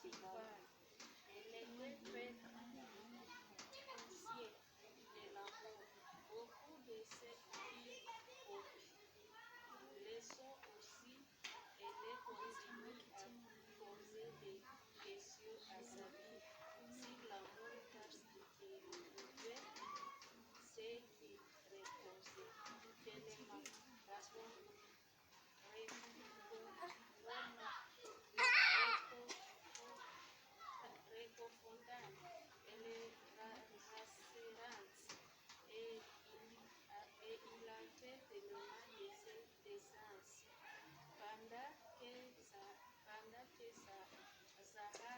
Elle était faite poussière de l'amour. Beaucoup de cette fille laissons aussi, elle continue à poser des questions à sa vie sur l'amour parce qu'il pouvait se reposer tellement réconfortante, elle est rassurante et il avait tellement d'essence. Pendant que Zahara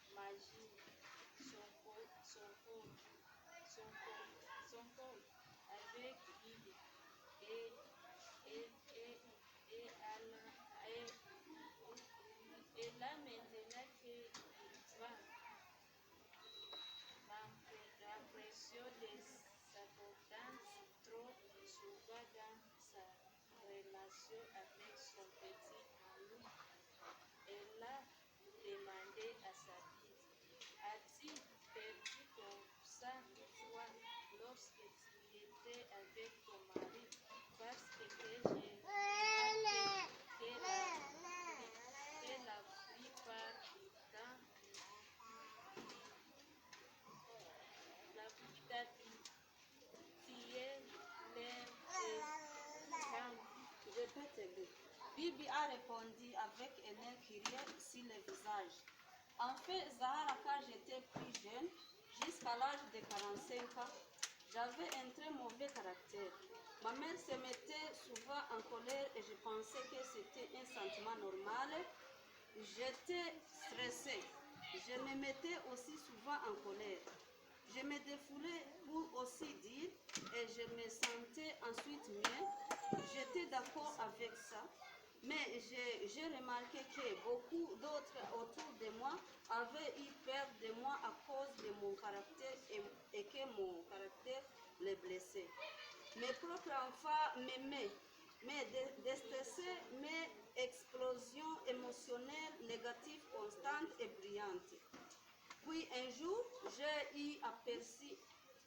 imagine son corps avec Bibi et, et, et, et, et là maintenant qu'il va l'impression de s'abondance trop souvent dans sa relation avec son petit ami. Elle a demandé à sa fille, as-tu perdu ton sang-froid lorsque tu étais avec ton mari? Parce que j'ai remarqué que la plupart du temps, tu es l'air et calme. Répète-le. Bibi a répondu avec un air curieux sur le visage. En fait, Zahara, quand j'étais plus jeune, jusqu'à l'âge de 45 ans, j'avais un très mauvais caractère. Ma mère se mettait souvent en colère et je pensais que c'était un sentiment normal. J'étais stressée. Je me mettais aussi souvent en colère. Je me défoulais pour aussi dire et je me sentais ensuite mieux. J'étais d'accord avec ça, mais j'ai remarqué que beaucoup d'autres autour de moi avaient eu peur de moi à cause de mon caractère et que mon caractère les blessait. Mes propres enfants m'aimaient, mais détestaient mes explosions émotionnelles négatives constantes et brillantes. Puis un jour, j'ai eu aperçu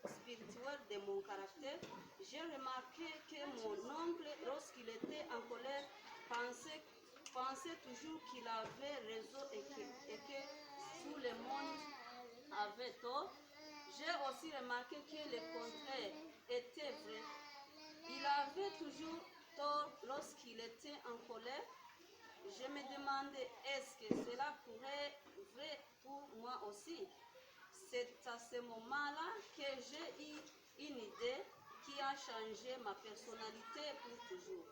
spirituel de mon caractère. J'ai remarqué que mon oncle, lorsqu'il était en colère, pensait toujours qu'il avait raison et que tout le monde avait tort. J'ai aussi remarqué que le contraire était vrai. Il avait toujours tort lorsqu'il était en colère. Je me demandais, est-ce que cela pourrait être vrai pour moi aussi? C'est à ce moment-là que j'ai eu une idée qui a changé ma personnalité pour toujours.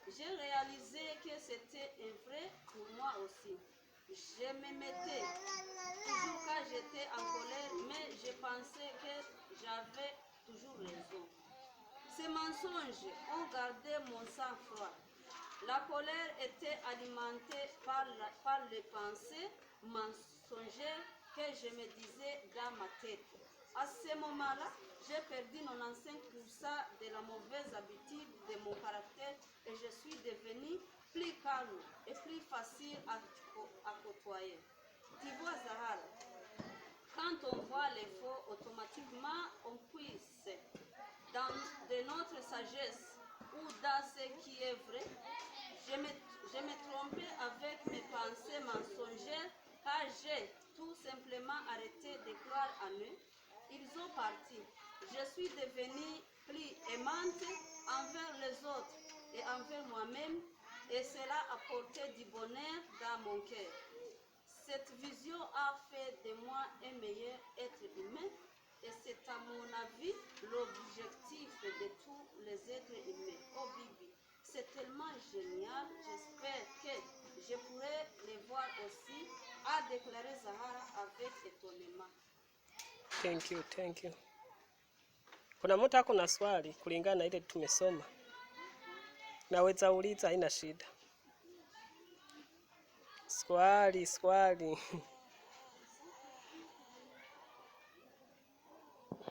J'ai réalisé que c'était vrai pour moi aussi. Je me mettais toujours quand j'étais en colère, mais je pensais que j'avais toujours raison. Ces mensonges ont gardé mon sang-froid. La colère était alimentée par les pensées mensongères que je me disais dans ma tête. À ce moment-là, j'ai perdu 95% de la mauvaise habitude de mon caractère et je suis devenue plus calme et plus facile à côtoyer. Tu vois, Zahara, quand on voit les faux, automatiquement on puise dans de notre sagesse ou dans ce qui est vrai. Je me trompais avec mes pensées mensongères car j'ai tout simplement arrêté de croire en eux. Ils ont parti. Je suis devenue plus aimante envers les autres et envers moi-même et cela a porté du bonheur dans mon cœur. Cette vision a fait de moi un meilleur être humain et c'est à mon avis l'objectif de tous les êtres humains. Oh Bibi, c'est tellement génial, j'espère que je pourrai les voir aussi, a déclaré Zahara avec étonnement. Thank you. Kuna mtu ako na swali kulingana na ile tumesoma? Naweza uliza, haina shida. Swali.